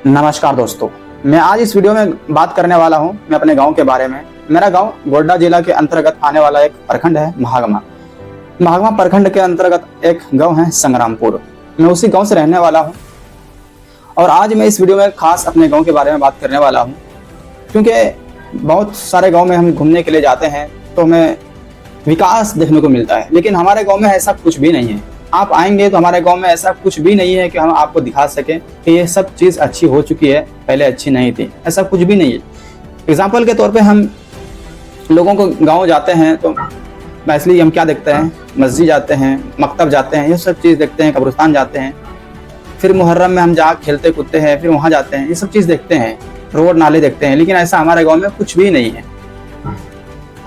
नमस्कार दोस्तों, मैं आज इस वीडियो में बात करने वाला हूं मैं अपने गांव के बारे में। मेरा गांव गोड्डा जिला के अंतर्गत आने वाला एक प्रखंड है महागमा प्रखंड के अंतर्गत एक गांव है संग्रामपुर। मैं उसी गांव से रहने वाला हूं और आज मैं इस वीडियो में खास अपने गांव के बारे में बात करने वाला हूं, क्योंकि बहुत सारे गाँव में हम घूमने के लिए जाते हैं तो हमें विकास देखने को मिलता है, लेकिन हमारे गाँव में ऐसा कुछ भी नहीं है। आप आएंगे तो हमारे गांव में ऐसा कुछ भी नहीं है कि हम आपको दिखा सकें कि ये सब चीज़ अच्छी हो चुकी है, पहले अच्छी नहीं थी, ऐसा कुछ भी नहीं है। एग्जाम्पल के तौर पे हम लोगों को गांव जाते हैं तो इसलिए हम क्या देखते हैं, मस्जिद जाते हैं, मकतब जाते हैं, ये सब चीज़ देखते हैं, कब्रिस्तान जाते हैं, फिर मुहर्रम में हम जहाँ खेलते कूदते हैं फिर वहाँ जाते हैं, ये सब चीज़ देखते हैं, रोड नाले देखते हैं। लेकिन ऐसा हमारे गाँव में कुछ भी नहीं है।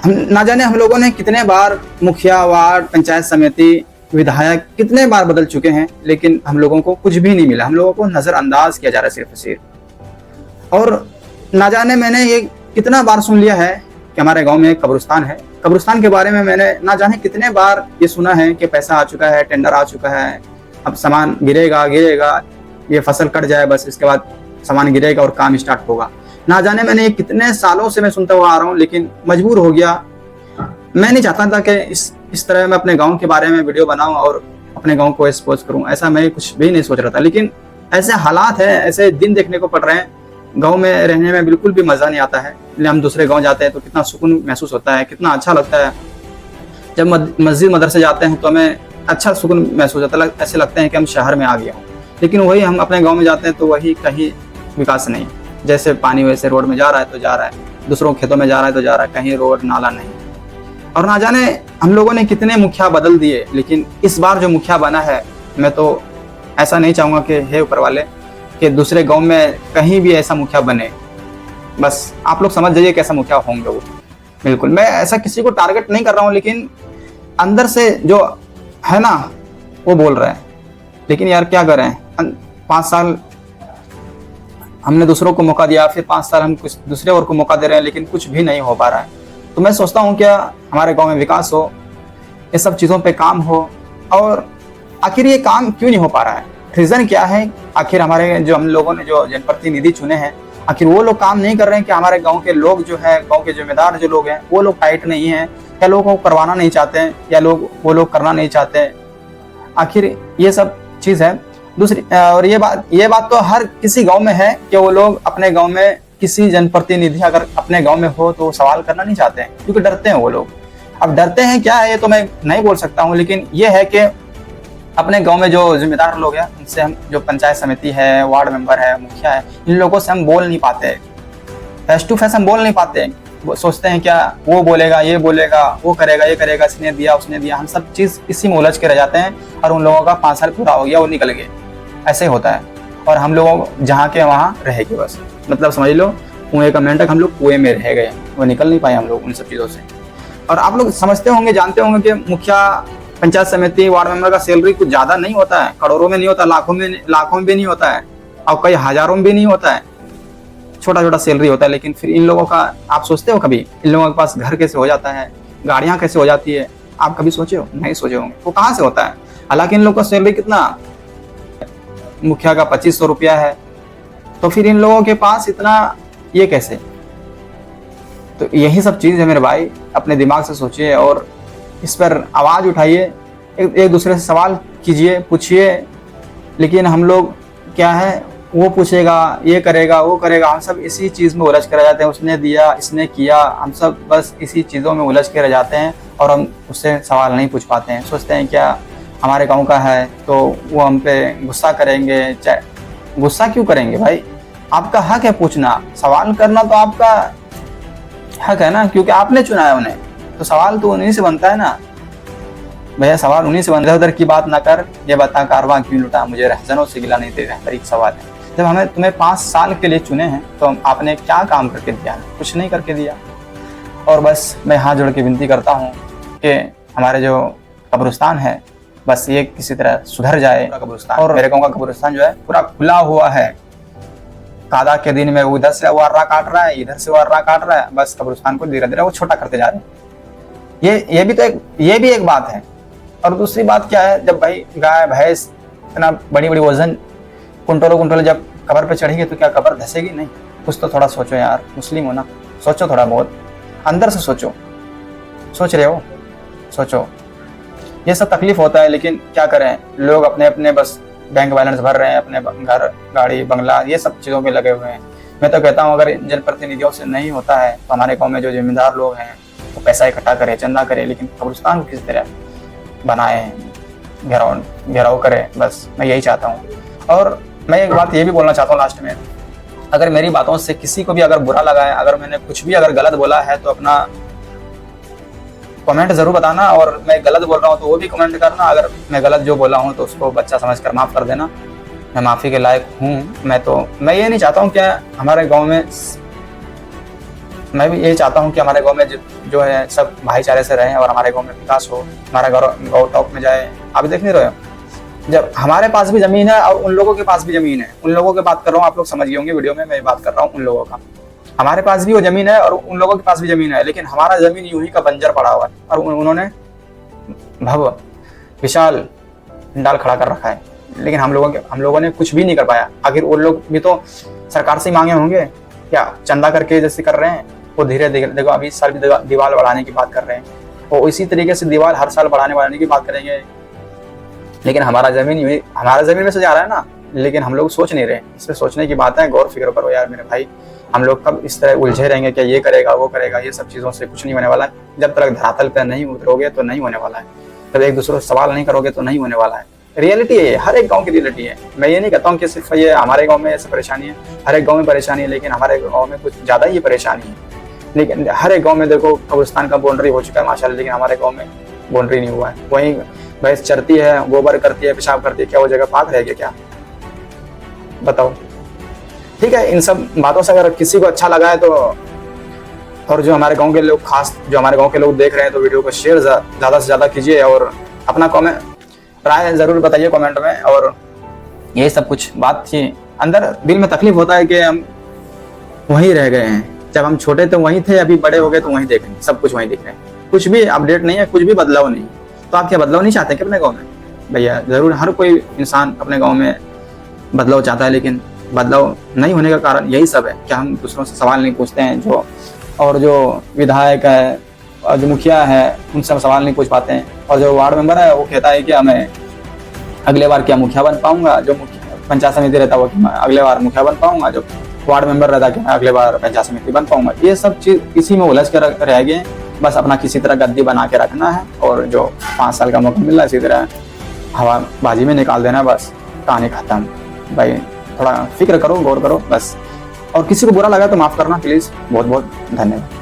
हम ना जाने हम लोगों ने कितने बार मुखिया, वार्ड, पंचायत समिति, विधायक कितने बार बदल चुके हैं, लेकिन हम लोगों को कुछ भी नहीं मिला। हम लोगों को नजरअंदाज किया जा रहा है सिर्फ। और ना जाने मैंने ये कितना बार सुन लिया है कि हमारे गांव में एक कब्रिस्तान है। कब्रिस्तान के बारे में मैंने ना जाने कितने बार ये सुना है कि पैसा आ चुका है, टेंडर आ चुका है, अब सामान गिरेगा, ये फसल कट जाए बस इसके बाद सामान गिरेगा और काम स्टार्ट होगा। ना जाने मैंने ये कितने सालों से मैं सुनता हुआ आ रहा हूँ, लेकिन मजबूर हो गया। मैं नहीं चाहता था कि इस तरह मैं अपने गांव के बारे में वीडियो बनाऊं और अपने गांव को एक्सपोज करूं, ऐसा मैं कुछ भी नहीं सोच रहा था। लेकिन ऐसे हालात हैं, ऐसे दिन देखने को पड़ रहे हैं, गांव में रहने में बिल्कुल भी मज़ा नहीं आता है। इसलिए हम दूसरे गांव जाते हैं तो कितना सुकून महसूस होता है, कितना अच्छा लगता है। जब मस्जिद मदरसे जाते हैं तो हमें अच्छा सुकून महसूस होता है, ऐसे लगता है कि हम शहर में आ गए हों। लेकिन वही हम अपने गाँव में जाते हैं तो वही कहीं विकास नहीं। जैसे पानी वैसे रोड में जा रहा है तो जा रहा है, दूसरों खेतों में जा रहा है तो जा रहा है, कहीं रोड नाला नहीं। और ना जाने हम लोगों ने कितने मुखिया बदल दिए, लेकिन इस बार जो मुखिया बना है, मैं तो ऐसा नहीं चाहूँगा कि हे ऊपर वाले कि दूसरे गांव में कहीं भी ऐसा मुखिया बने। बस आप लोग समझ जाइए कैसा मुखिया होंगे वो। बिल्कुल मैं ऐसा किसी को टारगेट नहीं कर रहा हूँ, लेकिन अंदर से जो है ना वो बोल रहे हैं। लेकिन यार क्या करें, 5 साल हमने दूसरों को मौका दिया, फिर 5 साल हम कुछ दूसरे और को मौका दे रहे हैं, लेकिन कुछ भी नहीं हो पा रहा है। तो मैं सोचता हूँ क्या हमारे गांव में विकास हो, ये सब चीज़ों पे काम हो। और आखिर ये काम क्यों नहीं हो पा रहा है, रीज़न क्या है? आखिर हमारे जो हम लोगों ने जो जनप्रतिनिधि चुने हैं, आखिर वो लोग काम नहीं कर रहे हैं कि हमारे गांव के लोग जो है, गांव के जिम्मेदार जो लोग हैं, वो लोग टाइट नहीं हैं, या लोगों को करवाना नहीं चाहते हैं, या वो लोग करना नहीं चाहते हैं। आखिर ये सब चीज़ है। दूसरी और ये बात तो हर किसी गाँव में है कि वो लोग अपने गाँव में किसी जनप्रतिनिधि अगर अपने गांव में हो तो सवाल करना नहीं चाहते हैं, क्योंकि डरते हैं वो लोग। अब डरते हैं क्या है ये तो मैं नहीं बोल सकता हूँ, लेकिन ये है कि अपने गांव में जो जिम्मेदार लोग हैं उनसे हम, जो पंचायत समिति है, वार्ड मेंबर है, मुखिया है, इन लोगों से हम बोल नहीं पाते, फेस टू फेस हम बोल नहीं पाते। वो सोचते हैं क्या वो बोलेगा, ये बोलेगा, वो करेगा, ये करेगा, इसने दिया, उसने दिया, हम सब चीज़ इसी में उलझ के रह जाते हैं और उन लोगों का 5 साल पूरा हो गया, वो निकल गए, ऐसे होता है। और हम लोग जहाँ के वहाँ रह गए, बस मतलब समझ लो कुएं का मेंढक, हम लोग कुएं में रह गए, वो निकल नहीं पाए हम लोग उन सब चीज़ों से। और आप लोग समझते होंगे, जानते होंगे कि मुखिया, पंचायत समिति, वार्ड मेंबर का सैलरी कुछ ज़्यादा नहीं होता है, करोड़ों में नहीं होता, लाखों में भी नहीं होता है, और कई हजारों में भी नहीं होता है, छोटा छोटा सैलरी होता है। लेकिन फिर इन लोगों का आप सोचते हो कभी, इन लोगों के पास घर कैसे हो जाता है, गाड़ियाँ कैसे हो जाती है? आप कभी सोचे हो? नहीं सोचे होंगे। वो कहाँ से होता है? हालांकि इन लोगों का सैलरी कितना, मुखिया का 2500 रुपया है, तो फिर इन लोगों के पास इतना ये कैसे? तो यही सब चीज़ है मेरे भाई, अपने दिमाग से सोचिए और इस पर आवाज़ उठाइए, एक दूसरे से सवाल कीजिए, पूछिए। लेकिन हम लोग क्या है, वो पूछेगा, ये करेगा, वो करेगा, हम सब इसी चीज़ में उलझ के रह जाते हैं। उसने दिया, इसने किया, हम सब बस इसी चीज़ों में उलझ के रह जाते हैं और हम उससे सवाल नहीं पूछ पाते हैं। सोचते हैं क्या हमारे गाँव का है तो वो हम पे गुस्सा करेंगे। चाहे गुस्सा क्यों करेंगे भाई, आपका हक है पूछना, सवाल करना तो आपका हक है ना, क्योंकि आपने चुना है उन्हें, तो सवाल तो उन्हीं से बनता है ना भैया, सवाल उन्हीं से बनता है। उधर की बात ना कर, ये बता कारवां क्यों लुटा, मुझे रहजनों से गिला नहीं, तेरे हर एक सवाल है। जब हमें तुम्हें 5 साल के लिए चुने हैं तो आपने क्या काम करके दिया है? कुछ नहीं करके दिया। और बस मैं हाथ जोड़ के विनती करता हूँ कि हमारे जो कब्रिस्तान है, बस ये किसी तरह सुधर जाए कब्रिस्तान। और मेरे गाँव का कब्रिस्तान जो है पूरा खुला हुआ है, कादा के दिन में उधर से वो अर्रा काट रहा है, इधर से वो अर्रा काट रहा है, बस कब्रिस्तान को धीरे धीरे वो छोटा करते जा रहे हैं। ये भी एक बात है। और दूसरी बात क्या है, जब भाई गाय भैंस इतना बड़ी बड़ी वजन कुंटलों जब कब्र पे चढ़ेगी तो क्या कब्र धसेगी? नहीं। कुछ तो थोड़ा सोचो यार, मुस्लिम हो ना, सोचो थोड़ा बहुत, अंदर से सोचो। सोच रहे हो? सोचो। ये सब तकलीफ होता है, लेकिन क्या करें, लोग अपने अपने बस बैंक बैलेंस भर रहे हैं, अपने घर गाड़ी बंगला ये सब चीज़ों में लगे हुए हैं। मैं तो कहता हूँ अगर जनप्रतिनिधियों से नहीं होता है तो हमारे गाँव में जो जिम्मेदार लोग हैं वो पैसा इकट्ठा करे, चंदा करे, लेकिन कब्रिस्तान को किस तरह बनाए, घेराव करे। बस मैं यही चाहता हूँ। और मैं एक बात ये भी बोलना चाहता हूँ लास्ट में, अगर मेरी बातों से किसी को भी अगर बुरा लगा है, अगर मैंने कुछ भी अगर गलत बोला है तो अपना कमेंट जरूर बताना, और मैं गलत बोल रहा हूँ तो वो भी कमेंट करना। अगर मैं गलत जो बोला हूँ तो उसको बच्चा समझकर माफ़ कर देना, मैं माफ़ी के लायक हूँ। मैं ये नहीं चाहता हूँ कि हमारे गांव में, मैं भी ये चाहता हूँ कि हमारे गांव में जो है सब भाईचारे से रहें और हमारे गांव में विकास हो, हमारा गाँव टॉप में जाए। आप देख नहीं रहे हो, जब हमारे पास भी जमीन है और उन लोगों के पास भी जमीन है, उन लोगों की बात कर रहा हूँ, आप लोग समझ गए होंगे वीडियो में मैं बात कर रहा हूँ उन लोगों का। हमारे पास भी वो जमीन है और उन लोगों के पास भी जमीन है, लेकिन हमारा जमीन यूं ही का बंजर पड़ा हुआ है और उन्होंने भव्य विशाल पंडाल खड़ा कर रखा है, लेकिन हम लोगों ने कुछ भी नहीं कर पाया। आखिर वो लोग भी तो सरकार से मांगे होंगे क्या, चंदा करके जैसे कर रहे हैं वो धीरे धीरे। देखो अभी इस साल भी दीवार बढ़ाने की बात कर रहे हैं, वो इसी तरीके से दीवार हर साल बढ़ाने की बात करेंगे, लेकिन हमारा जमीन में से जा रहा है ना, लेकिन हम लोग सोच नहीं रहे। इस पर सोचने की बात है, गौर फिक्र करो यार मेरे भाई। हम लोग कब इस तरह उलझे रहेंगे कि ये करेगा वो करेगा, ये सब चीज़ों से कुछ नहीं होने वाला है। जब तक धरातल पर नहीं उतरोगे तो नहीं होने वाला है, जब एक दूसरे से सवाल नहीं करोगे तो नहीं होने वाला है। रियलिटी है, हर एक गांव की रियलिटी है। मैं ये नहीं कहता हूँ कि सिर्फ ये हमारे गांव में ऐसी परेशानी है, हर एक गांव में परेशानी है, लेकिन हमारे गांव में कुछ ज़्यादा ही परेशानी है। लेकिन हर एक गाँव में देखो कब्रिस्तान का बाउंड्री हो चुका है माशाल्लाह, लेकिन हमारे गाँव में बाउंड्री नहीं हुआ है। वहीं भैंस चरती है, गोबर करती है, पेशाब करती है, क्या वो जगह पाक रहेगी क्या? बताओ। ठीक है, इन सब बातों से अगर किसी को अच्छा लगा है तो, और जो हमारे गांव के लोग, खास जो हमारे गांव के लोग देख रहे हैं, तो वीडियो को शेयर ज़्यादा से ज़्यादा कीजिए और अपना कमेंट राय ज़रूर बताइए कमेंट में। और यही सब कुछ बात थी, अंदर दिल में तकलीफ होता है कि हम वहीं रह गए हैं, जब हम छोटे तो वहीं थे, अभी बड़े हो गए तो वहीं देख रहे हैं, सब कुछ वहीं दिख रहे हैं, कुछ भी अपडेट नहीं है, कुछ भी बदलाव नहीं। तो आप क्या बदलाव नहीं चाहते क्या अपने गाँव में? भैया ज़रूर हर कोई इंसान अपने गाँव में बदलाव चाहता है, लेकिन बदलाव नहीं होने का कारण यही सब है कि हम दूसरों से सवाल नहीं पूछते हैं, और जो विधायक है और जो मुखिया है उनसे हम सवाल नहीं पूछ पाते हैं, और जो वार्ड मेंबर है वो कहता है कि मैं अगले बार क्या मुखिया बन पाऊंगा, जो पंचायत समिति रहता है वो मैं अगले बार मुखिया बन पाऊंगा, जो वार्ड मेंबर रहता है कि मैं अगले बार पंचायत समिति बन पाऊंगा। ये सब चीज़ इसी में उलझ कर रह गए। बस अपना किसी तरह गद्दी बना के रखना है, और जो 5 साल का मौका मिल रहा है इसी तरह हवाबाजी में निकाल देना, बस कहानी खत्म। भाई थोड़ा फिक्र करो, गौर करो बस। और किसी को बुरा लगा तो माफ़ करना प्लीज़। बहुत बहुत धन्यवाद।